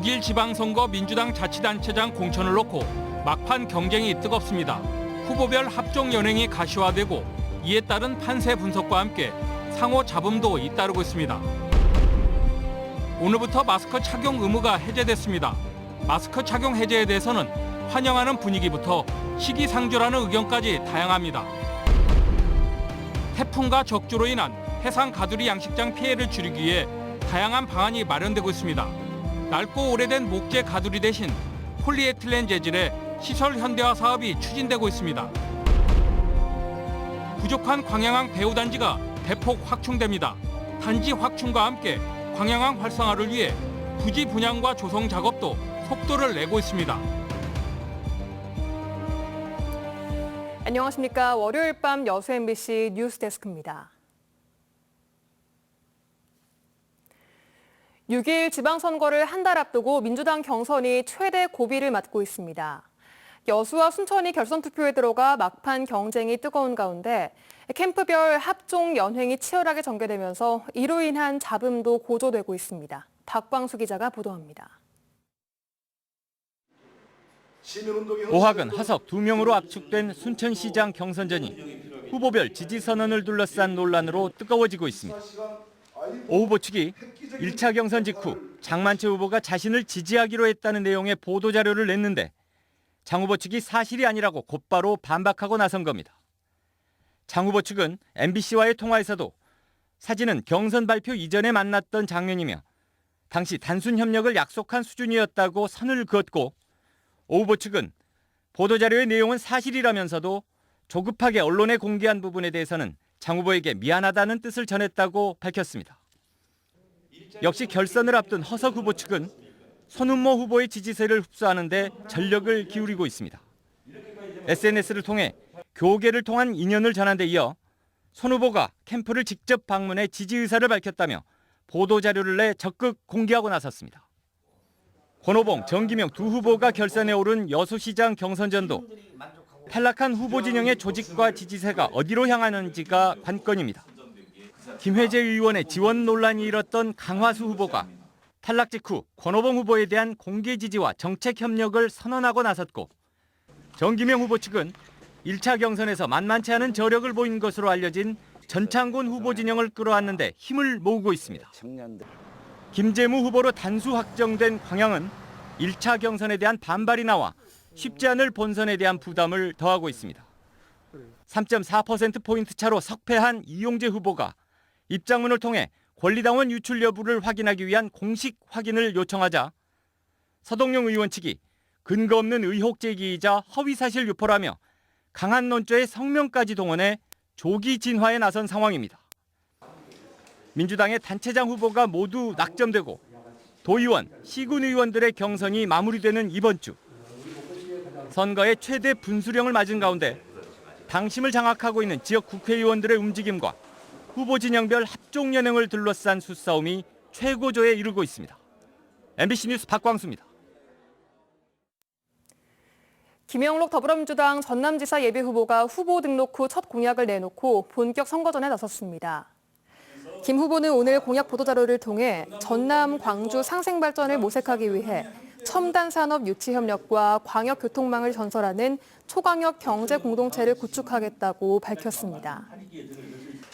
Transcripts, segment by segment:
6일 지방선거 민주당 자치단체장 공천을 놓고 막판 경쟁이 뜨겁습니다. 후보별 합종 연행이 가시화되고 이에 따른 판세 분석과 함께 상호 잡음도 잇따르고 있습니다. 오늘부터 마스크 착용 의무가 해제됐습니다. 마스크 착용 해제에 대해서는 환영하는 분위기부터 시기상조라는 의견까지 다양합니다. 태풍과 적조로 인한 해상 가두리 양식장 피해를 줄이기 위해 다양한 방안이 마련되고 있습니다. 낡고 오래된 목재 가두리 대신 폴리에틸렌 재질의 시설 현대화 사업이 추진되고 있습니다. 부족한 광양항 배후단지가 대폭 확충됩니다. 단지 확충과 함께 광양항 활성화를 위해 부지 분양과 조성 작업도 속도를 내고 있습니다. 안녕하십니까. 월요일 밤 여수 MBC 뉴스데스크입니다. 6일 지방선거를 한 달 앞두고 민주당 경선이 최대 고비를 맞고 있습니다. 여수와 순천이 결선투표에 들어가 막판 경쟁이 뜨거운 가운데 캠프별 합종 연횡이 치열하게 전개되면서 이로 인한 잡음도 고조되고 있습니다. 박광수 기자가 보도합니다. 오학은 하석 2명으로 압축된 순천시장 경선전이 후보별 지지 선언을 둘러싼 논란으로 뜨거워지고 있습니다. 오 후보 측이 1차 경선 직후 장만채 후보가 자신을 지지하기로 했다는 내용의 보도자료를 냈는데 장 후보 측이 사실이 아니라고 곧바로 반박하고 나선 겁니다. 장 후보 측은 MBC와의 통화에서도 사진은 경선 발표 이전에 만났던 장면이며 당시 단순 협력을 약속한 수준이었다고 선을 그었고 오 후보 측은 보도자료의 내용은 사실이라면서도 조급하게 언론에 공개한 부분에 대해서는 장 후보에게 미안하다는 뜻을 전했다고 밝혔습니다. 역시 결선을 앞둔 허석 후보 측은 손은모 후보의 지지세를 흡수하는 데 전력을 기울이고 있습니다. SNS를 통해 교계를 통한 인연을 전한 데 이어 손 후보가 캠프를 직접 방문해 지지 의사를 밝혔다며 보도자료를 내 적극 공개하고 나섰습니다. 권오봉, 정기명 두 후보가 결선에 오른 여수시장 경선전도 탈락한 후보 진영의 조직과 지지세가 어디로 향하는지가 관건입니다. 김회재 의원의 지원 논란이 일었던 강화수 후보가 탈락 직후 권오봉 후보에 대한 공개 지지와 정책 협력을 선언하고 나섰고 정기명 후보 측은 1차 경선에서 만만치 않은 저력을 보인 것으로 알려진 전창곤 후보 진영을 끌어안는 데 힘을 모으고 있습니다. 김재무 후보로 단수 확정된 광양은 1차 경선에 대한 반발이 나와 쉽지 않을 본선에 대한 부담을 더하고 있습니다. 3.4%포인트 차로 석패한 이용재 후보가 입장문을 통해 권리당원 유출 여부를 확인하기 위한 공식 확인을 요청하자 서동영 의원 측이 근거 없는 의혹 제기이자 허위사실 유포라며 강한 논조의 성명까지 동원해 조기 진화에 나선 상황입니다. 민주당의 단체장 후보가 모두 낙점되고 도의원, 시군 의원들의 경선이 마무리되는 이번 주. 선거의 최대 분수령을 맞은 가운데 당심을 장악하고 있는 지역 국회의원들의 움직임과 후보 진영별 합종 연행을 둘러싼 수싸움이 최고조에 이르고 있습니다. MBC 뉴스 박광수입니다. 김영록 더불어민주당 전남지사 예비후보가 후보 등록 후 첫 공약을 내놓고 본격 선거전에 나섰습니다. 김 후보는 오늘 공약 보도자료를 통해 전남, 광주 상생발전을 모색하기 위해 첨단산업 유치협력과 광역교통망을 전설하는 초광역 경제공동체를 구축하겠다고 밝혔습니다.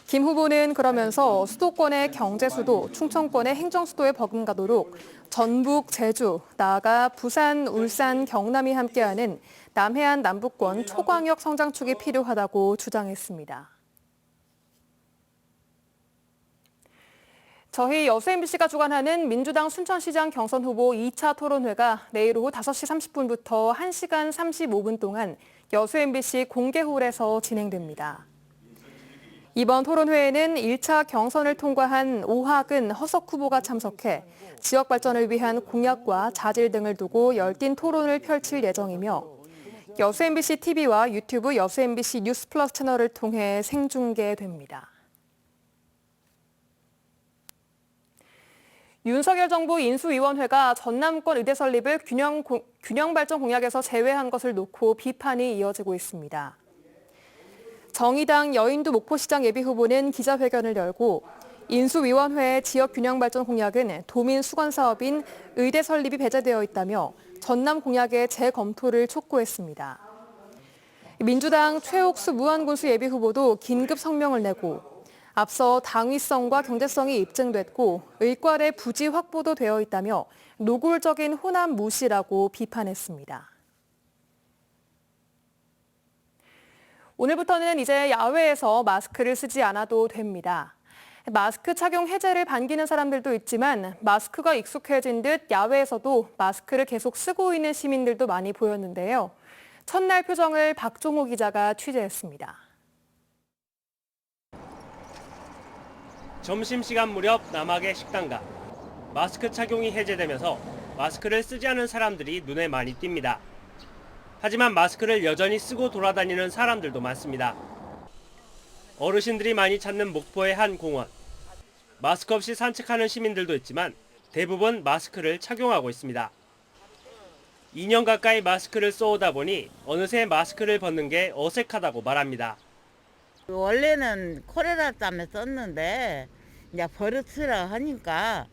김 후보는 그러면서 수도권의 경제수도, 충청권의 행정수도에 버금가도록 전북, 제주, 나아가 부산, 울산, 경남이 함께하는 남해안 남부권 초광역 성장축이 필요하다고 주장했습니다. 저희 여수 MBC가 주관하는 민주당 순천시장 경선 후보 2차 토론회가 내일 오후 5시 30분부터 1시간 35분 동안 여수 MBC 공개홀에서 진행됩니다. 이번 토론회에는 1차 경선을 통과한 오학은 허석 후보가 참석해 지역 발전을 위한 공약과 자질 등을 두고 열띤 토론을 펼칠 예정이며 여수 MBC TV와 유튜브 여수 MBC 뉴스 플러스 채널을 통해 생중계됩니다. 윤석열 정부 인수위원회가 전남권 의대 설립을 균형 발전 공약에서 제외한 것을 놓고 비판이 이어지고 있습니다. 정의당 여인두 목포시장 예비후보는 기자회견을 열고 인수위원회의 지역균형발전 공약은 도민 수건 사업인 의대 설립이 배제되어 있다며 전남 공약의 재검토를 촉구했습니다. 민주당 최옥수 무안군수 예비후보도 긴급 성명을 내고 앞서 당위성과 경제성이 입증됐고 의과대 부지 확보도 되어 있다며 노골적인 호남 무시라고 비판했습니다. 오늘부터는 이제 야외에서 마스크를 쓰지 않아도 됩니다. 마스크 착용 해제를 반기는 사람들도 있지만 마스크가 익숙해진 듯 야외에서도 마스크를 계속 쓰고 있는 시민들도 많이 보였는데요. 첫날 표정을 박종호 기자가 취재했습니다. 점심시간 무렵 남학의 식당가. 마스크 착용이 해제되면서 마스크를 쓰지 않은 사람들이 눈에 많이 띕니다. 하지만 마스크를 여전히 쓰고 돌아다니는 사람들도 많습니다. 어르신들이 많이 찾는 목포의 한 공원. 마스크 없이 산책하는 시민들도 있지만 대부분 마스크를 착용하고 있습니다. 2년 가까이 마스크를 써오다 보니 어느새 마스크를 벗는 게 어색하다고 말합니다. 원래는 코레라 때문에 썼는데 이제 버릇이라 하니까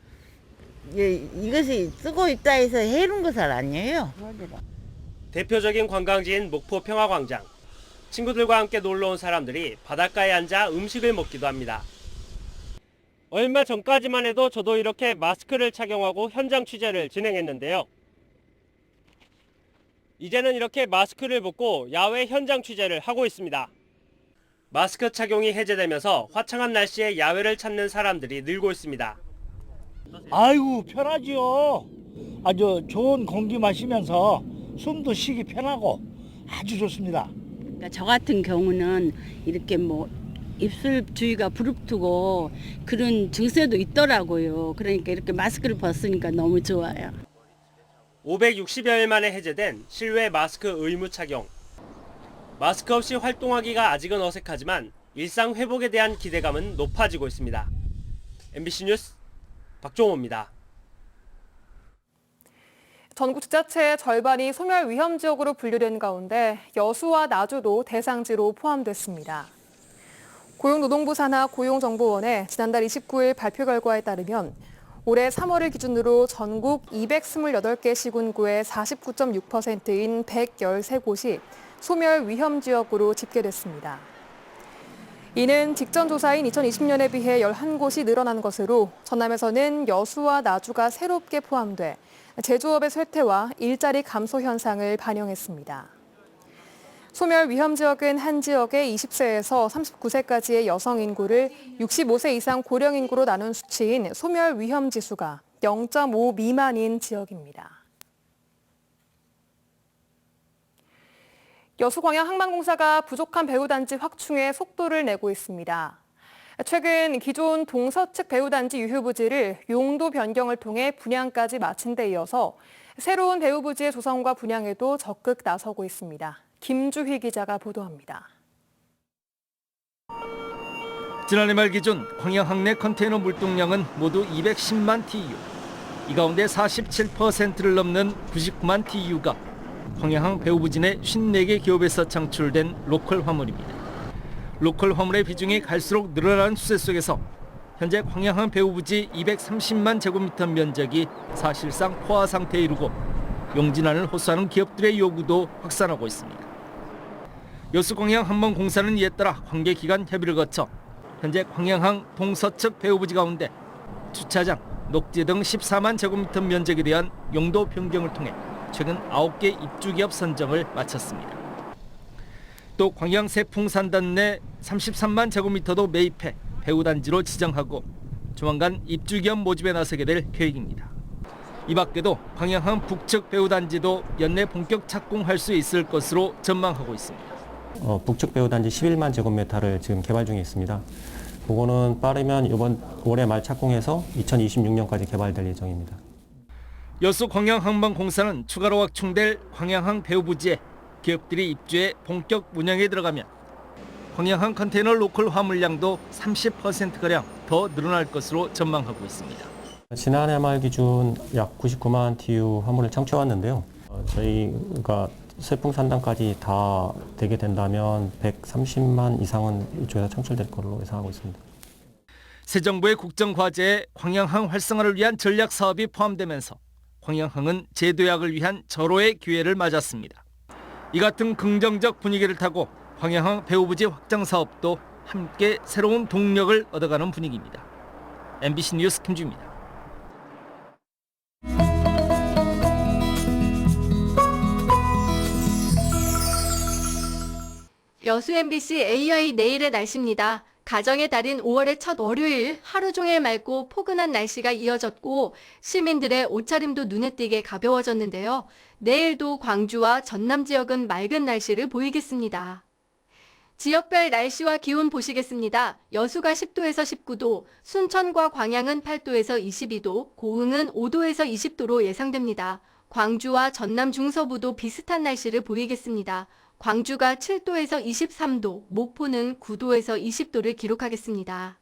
이것이 쓰고 있다 해서 해로운 것은 아니에요. 대표적인 관광지인 목포 평화광장. 친구들과 함께 놀러 온 사람들이 바닷가에 앉아 음식을 먹기도 합니다. 얼마 전까지만 해도 저도 이렇게 마스크를 착용하고 현장 취재를 진행했는데요. 이제는 이렇게 마스크를 벗고 야외 현장 취재를 하고 있습니다. 마스크 착용이 해제되면서 화창한 날씨에 야외를 찾는 사람들이 늘고 있습니다. 아이고 편하지요. 아주 좋은 공기 마시면서 숨도 쉬기 편하고 아주 좋습니다. 그러니까 저 같은 경우는 이렇게 뭐 입술 주위가 부릅뜨고 그런 증세도 있더라고요. 그러니까 이렇게 마스크를 벗으니까 너무 좋아요. 560여일 만에 해제된 실외 마스크 의무 착용. 마스크 없이 활동하기가 아직은 어색하지만 일상 회복에 대한 기대감은 높아지고 있습니다. MBC 뉴스 박종호입니다. 전국 지자체의 절반이 소멸 위험 지역으로 분류된 가운데 여수와 나주도 대상지로 포함됐습니다. 고용노동부 산하 고용정보원의 지난달 29일 발표 결과에 따르면 올해 3월을 기준으로 전국 228개 시군구의 49.6%인 113곳이 소멸 위험 지역으로 집계됐습니다. 이는 직전 조사인 2020년에 비해 11곳이 늘어난 것으로 전남에서는 여수와 나주가 새롭게 포함돼 제조업의 쇠퇴와 일자리 감소 현상을 반영했습니다. 소멸 위험 지역은 한 지역에 20세에서 39세까지의 여성 인구를 65세 이상 고령 인구로 나눈 수치인 소멸 위험 지수가 0.5 미만인 지역입니다. 여수광양항만공사가 부족한 배후단지 확충에 속도를 내고 있습니다. 최근 기존 동서측 배후단지 유휴부지를 용도 변경을 통해 분양까지 마친 데 이어서 새로운 배후부지의 조성과 분양에도 적극 나서고 있습니다. 김주희 기자가 보도합니다. 지난해 말 기준 광양항 내 컨테이너 물동량은 모두 210만 TEU. 이 가운데 47%를 넘는 99만 TEU가 광양항 배후부지 내 54개 기업에서 창출된 로컬 화물입니다. 로컬 화물의 비중이 갈수록 늘어나는 추세 속에서 현재 광양항 배후부지 230만 제곱미터 면적이 사실상 포화 상태에 이르고 용진안을 호소하는 기업들의 요구도 확산하고 있습니다. 여수광양항만공사는 이에 따라 관계기관 협의를 거쳐 현재 광양항 동서측 배후부지 가운데 주차장, 녹지 등 14만 제곱미터 면적에 대한 용도 변경을 통해 최근 9개 입주기업 선정을 마쳤습니다. 또 광양 세풍산단 내 33만 제곱미터도 매입해 배후단지로 지정하고 조만간 입주기업 모집에 나서게 될 계획입니다. 이 밖에도 광양항 북측 배후단지도 연내 본격 착공할 수 있을 것으로 전망하고 있습니다. 북측 배후단지 11만 제곱미터를 지금 개발 중에 있습니다. 그거는 빠르면 이번 올해 말 착공해서 2026년까지 개발될 예정입니다. 여수 광양항만공사는 추가로 확충될 광양항 배후부지에 기업들이 입주해 본격 운영에 들어가면 광양항 컨테이너 로컬 화물량도 30%가량 더 늘어날 것으로 전망하고 있습니다. 지난해 말 기준 약 99만 TU 화물을 창출해왔는데요. 저희가 세풍산단까지 다 되게 된다면 130만 이상은 이쪽에서 창출될 걸로 예상하고 있습니다. 새 정부의 국정과제에 광양항 활성화를 위한 전략 사업이 포함되면서 광양항은 재도약을 위한 절호의 기회를 맞았습니다. 이 같은 긍정적 분위기를 타고 광양항 배후부지 확장 사업도 함께 새로운 동력을 얻어가는 분위기입니다. MBC 뉴스 김주입니다. 여수 MBC AI 내일의 날씨입니다. 가정의 달인 5월의 첫 월요일 하루 종일 맑고 포근한 날씨가 이어졌고 시민들의 옷차림도 눈에 띄게 가벼워졌는데요. 내일도 광주와 전남 지역은 맑은 날씨를 보이겠습니다. 지역별 날씨와 기온 보시겠습니다. 여수가 10도에서 19도, 순천과 광양은 8도에서 22도, 고흥은 5도에서 20도로 예상됩니다. 광주와 전남 중서부도 비슷한 날씨를 보이겠습니다. 광주가 7도에서 23도, 목포는 9도에서 20도를 기록하겠습니다.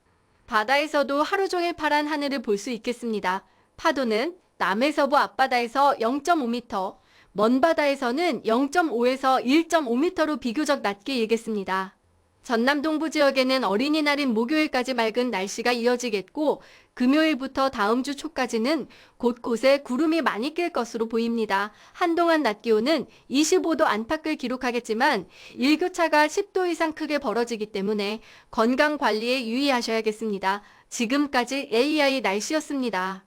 바다에서도 하루 종일 파란 하늘을 볼 수 있겠습니다. 파도는 남해서부 앞바다에서 0.5m, 먼 바다에서는 0.5에서 1.5m로 비교적 낮게 일겠습니다. 전남 동부 지역에는 어린이날인 목요일까지 맑은 날씨가 이어지겠고 금요일부터 다음 주 초까지는 곳곳에 구름이 많이 낄 것으로 보입니다. 한동안 낮 기온은 25도 안팎을 기록하겠지만 일교차가 10도 이상 크게 벌어지기 때문에 건강 관리에 유의하셔야겠습니다. 지금까지 AI 날씨였습니다.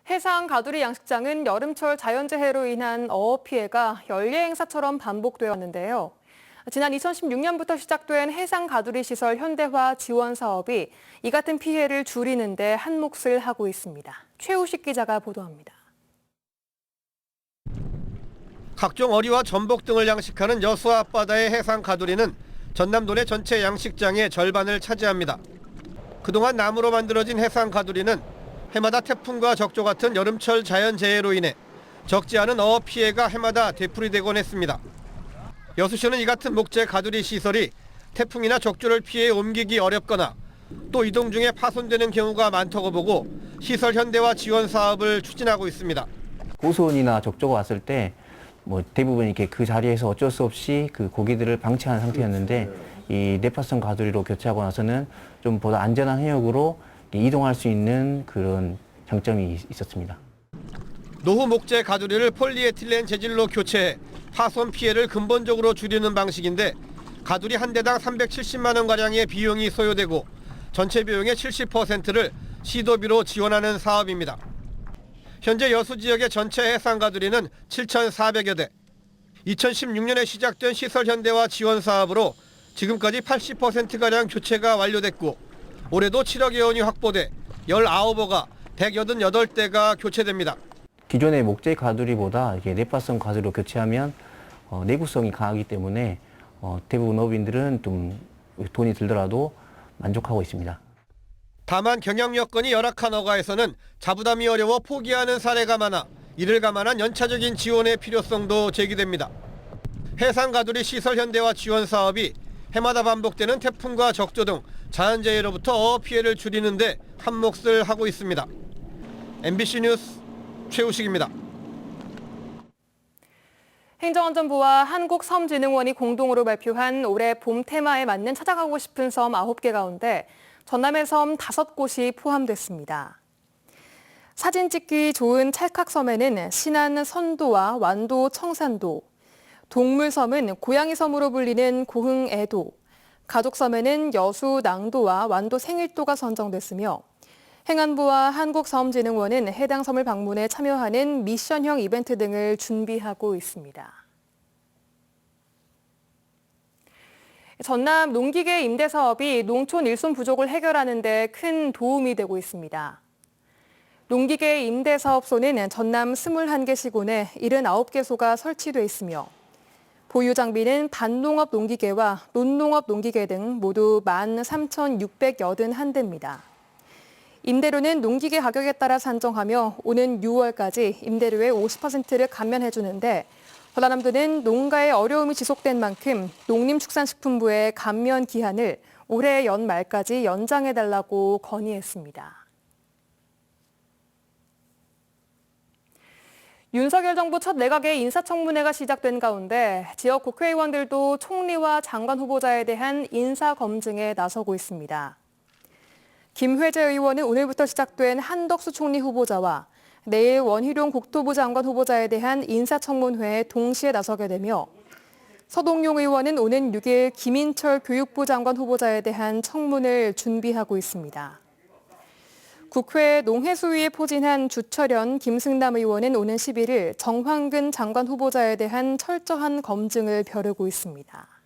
해상 가두리 양식장은 여름철 자연재해로 인한 어업 피해가 연례 행사처럼 반복되어 왔는데요. 지난 2016년부터 시작된 해상 가두리 시설 현대화 지원 사업이 이 같은 피해를 줄이는 데 한몫을 하고 있습니다. 최우식 기자가 보도합니다. 각종 어리와 전복 등을 양식하는 여수 앞바다의 해상 가두리는 전남도내 전체 양식장의 절반을 차지합니다. 그동안 나무로 만들어진 해상 가두리는 해마다 태풍과 적조 같은 여름철 자연재해로 인해 적지 않은 어업 피해가 해마다 되풀이되곤 했습니다. 여수시는 이 같은 목재 가두리 시설이 태풍이나 적조를 피해 옮기기 어렵거나 또 이동 중에 파손되는 경우가 많다고 보고 시설 현대화 지원 사업을 추진하고 있습니다. 고수온이나 적조가 왔을 때 대부분 이렇게 그 자리에서 어쩔 수 없이 그 고기들을 방치한 상태였는데 이 내파성 가두리로 교체하고 나서는 좀 보다 안전한 해역으로 이동할 수 있는 그런 장점이 있었습니다. 노후 목재 가두리를 폴리에틸렌 재질로 교체해 파손 피해를 근본적으로 줄이는 방식인데 가두리 한 대당 370만 원가량의 비용이 소요되고 전체 비용의 70%를 시도비로 지원하는 사업입니다. 현재 여수 지역의 전체 해상 가두리는 7,400여 대. 2016년에 시작된 시설 현대화 지원 사업으로 지금까지 80%가량 교체가 완료됐고 올해도 7억여 원이 확보돼 19호가 188대가 교체됩니다. 기존의 목재 가두리보다 이게 내파성 가두리로 교체하면 내구성이 강하기 때문에 대부분 어업인들은 좀 돈이 들더라도 만족하고 있습니다. 다만 경영 여건이 열악한 어가에서는 자부담이 어려워 포기하는 사례가 많아 이를 감안한 연차적인 지원의 필요성도 제기됩니다. 해상 가두리 시설 현대화 지원 사업이 해마다 반복되는 태풍과 적조 등 자연재해로부터 어업 피해를 줄이는 데 한몫을 하고 있습니다. MBC 뉴스 최우식입니다. 행정안전부와 한국섬진흥원이 공동으로 발표한 올해 봄 테마에 맞는 찾아가고 싶은 섬 9개 가운데 전남의 섬 5곳이 포함됐습니다. 사진 찍기 좋은 찰칵섬에는 신안 선도와 완도 청산도, 동물섬은 고양이 섬으로 불리는 고흥 애도, 가족섬에는 여수 낭도와 완도 생일도가 선정됐으며 행안부와 한국섬진흥원은 해당 섬을 방문해 참여하는 미션형 이벤트 등을 준비하고 있습니다. 전남 농기계 임대 사업이 농촌 일손 부족을 해결하는 데 큰 도움이 되고 있습니다. 농기계 임대 사업소는 전남 21개 시군에 79개소가 설치돼 있으며 보유 장비는 반농업 농기계와 논농업 농기계 등 모두 13,681대입니다. 임대료는 농기계 가격에 따라 산정하며 오는 6월까지 임대료의 50%를 감면해주는데 전남도는 농가의 어려움이 지속된 만큼 농림축산식품부의 감면 기한을 올해 연말까지 연장해달라고 건의했습니다. 윤석열 정부 첫 내각의 인사청문회가 시작된 가운데 지역 국회의원들도 총리와 장관 후보자에 대한 인사 검증에 나서고 있습니다. 김회재 의원은 오늘부터 시작된 한덕수 총리 후보자와 내일 원희룡 국토부 장관 후보자에 대한 인사청문회에 동시에 나서게 되며 서동용 의원은 오는 6일 김인철 교육부 장관 후보자에 대한 청문을 준비하고 있습니다. 국회 농해수위에 포진한 주철현, 김승남 의원은 오는 11일 정황근 장관 후보자에 대한 철저한 검증을 벼르고 있습니다.